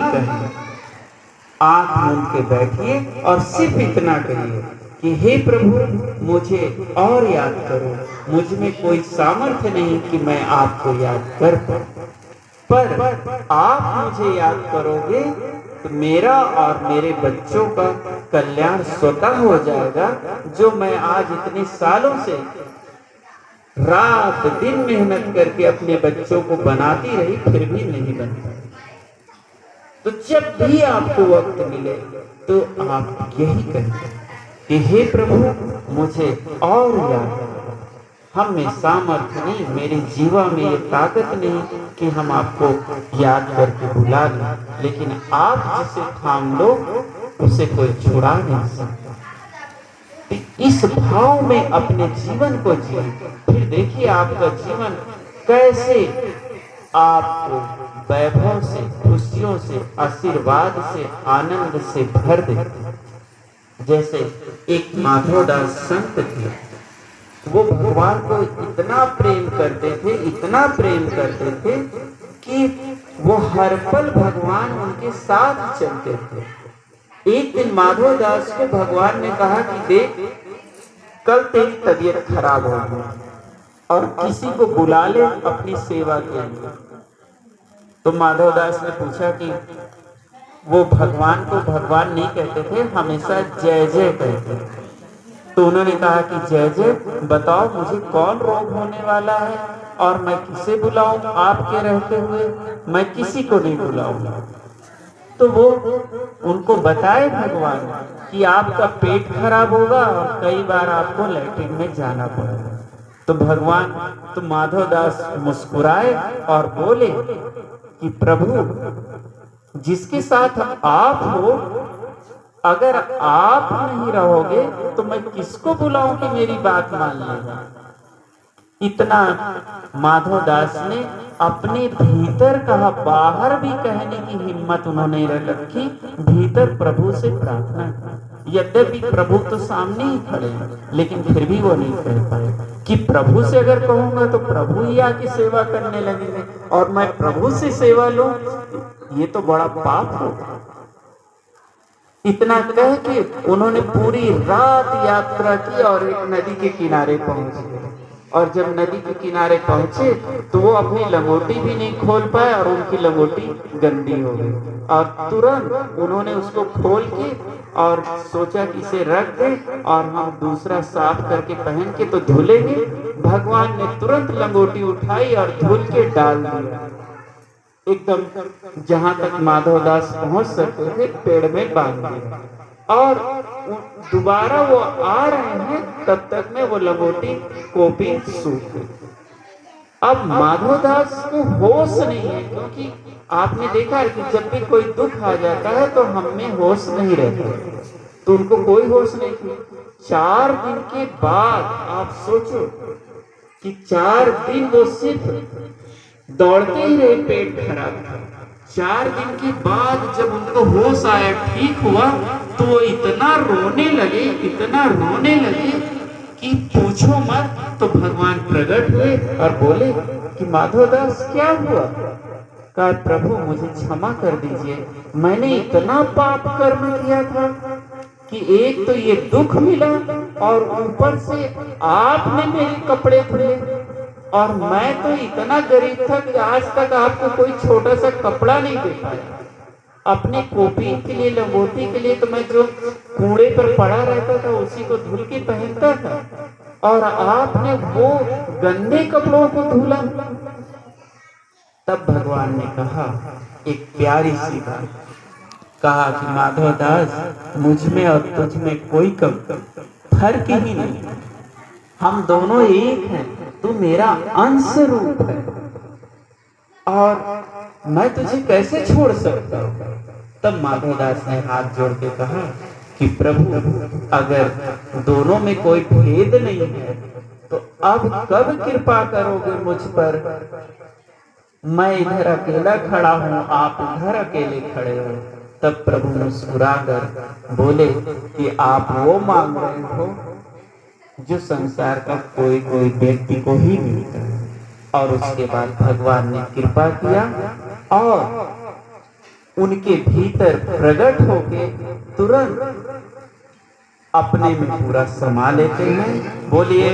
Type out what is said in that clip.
कहें, आंख मूंद के बैठिए और सिर्फ इतना कहिए कि हे प्रभु मुझे और याद करो। मुझ में कोई सामर्थ्य नहीं कि मैं आपको याद कर पाऊं, पर आप मुझे याद करोगे तो मेरा और मेरे बच्चों का कल्याण स्वतः हो जाएगा, जो मैं आज इतने सालों से रात दिन मेहनत करके अपने बच्चों को बनाती रही, फिर भी नहीं बन पाई। तो जब भी आपको वक्त मिले तो आप यही कहें कि हे प्रभु मुझे और याद करो। हम में सामर्थ्य नहीं, मेरे जीवा में ये ताकत नहीं कि हम आपको याद करके बुला लें, लेकिन आप जिसे थाम लो उसे कोई छुड़ा नहीं सकता। इस भाव में अपने जीवन को जिए, फिर देखिए आपका जीवन कैसे आपको वैभव से, खुशियों से, आशीर्वाद से, आनंद से भर देते। जैसे एक माधवदास संत थे, वो भगवान को इतना प्रेम करते थे, इतना प्रेम करते थे कि वो हर पल भगवान उनके साथ चलते थे। एक दिन माधवदास को भगवान ने कहा कि देख, कल तेरी तबीयत खराब होगी और किसी को बुला ले अपनी सेवा के लिए। तो माधवदास ने पूछा कि वो भगवान को भगवान नहीं कहते थे, हमेशा जय जय कहते थे। तो उन्होंने कहा कि जय जय, बताओ मुझे कौन रोग होने वाला है और मैं किसे बुलाऊं? आपके रहते हुए मैं किसी को नहीं बुलाऊंगा। तो वो उनको बताए भगवान कि आपका पेट खराब होगा और कई बार आपको लैट्रिन में जाना पड़ेगा। तो भगवान, तो माधवदास मुस्कुराए और बोले कि प्रभु जिसके साथ आप हो, अगर आप नहीं रहोगे तो मैं किसको बुलाऊं कि मेरी बात मान लेगा। इतना माधवदास ने अपने भीतर कहा, बाहर भी कहने की हिम्मत उन्होंने रखी, भीतर प्रभु से प्रार्थना की। यद्यपि प्रभु तो सामने ही खड़े हैं, लेकिन फिर भी वो नहीं कह पाए कि प्रभु से अगर कहूंगा तो प्रभु ही आके सेवा करने लगेंगे और मैं प्रभु से सेवा लूं, ये तो बड़ा पाप होगा। इतना कह के उन्होंने पूरी रात यात्रा की और एक नदी के किनारे पहुंच गए। और जब नदी के किनारे पहुंचे तो वो अपनी लंगोटी भी नहीं खोल पाए और उनकी लंगोटी गंदी हो गई। और तुरंत उन्होंने उसको खोल के और सोचा कि इसे रख दें और हम दूसरा साफ करके पहन के तो धुलेंगे। भगवान ने तुरंत लंगोटी उठाई और धुल के डाल दिया, एकदम जहां तक माधवदास पहुंच सकते थे पेड़ में बांध दिया। और दोबारा वो आ रहे हैं, तब तक में वो लंगोटी कोपी सूख गई। अब माधवदास को होश नहीं है, क्योंकि आपने देखा है कि जब भी कोई दुख आ जाता है तो हम में होश नहीं रहता, तो उनको कोई होश नहीं थी। 4 दिन के बाद आप सोचो कि 4 दिन वो सिर्फ दौड़ते ही रहे, पेट खराब था। 4 दिन के बाद जब उनको होश आया, ठीक हुआ, तो वो इतना रोने लगे, इतना रोने लगे कि पूछो मत। तो भगवान प्रकट हुए और बोले कि माधवदास क्या हुआ? कहा प्रभु मुझे क्षमा कर दीजिए, मैंने इतना पाप कर्म किया था कि एक तो ये दुख मिला और ऊपर से आपने मेरे कपड़े धुले, और मैं तो इतना गरीब था कि आज तक आपको कोई छोटा सा कपड़ा नहीं दे पाया। अपने कोपी के लिए, लंगोटी के लिए तो मैं जो कूड़े पर पड़ा रहता था उसी को धुल के पहनता था, और आपने वो गंदे कपड़ों को धुला। तब भगवान ने कहा एक प्यारी सी बात, कहा कि माधवदास मुझ में और तुझ में कोई फर्क ही नहीं, हम दोनों एक हैं, तू मेरा अंश रूप है और मैं तुझे कैसे छोड़ सकता हूँ। तब माधवदास ने हाथ जोड़ के कहा कि प्रभु अगर दोनों में कोई भेद नहीं है तो अब कब कृपा करोगे मुझ पर? मैं इधर अकेला खड़ा हूँ, आप इधर अकेले खड़े हो। तब प्रभु मुस्कुराकर बोले कि आप वो मांग रहे हो जो संसार का कोई कोई व्यक्ति को ही मिलता है। और उसके बाद भगवान ने कृपा किया और उनके भीतर प्रकट होके तुरंत अपने में पूरा समा लेते हैं। बोलिए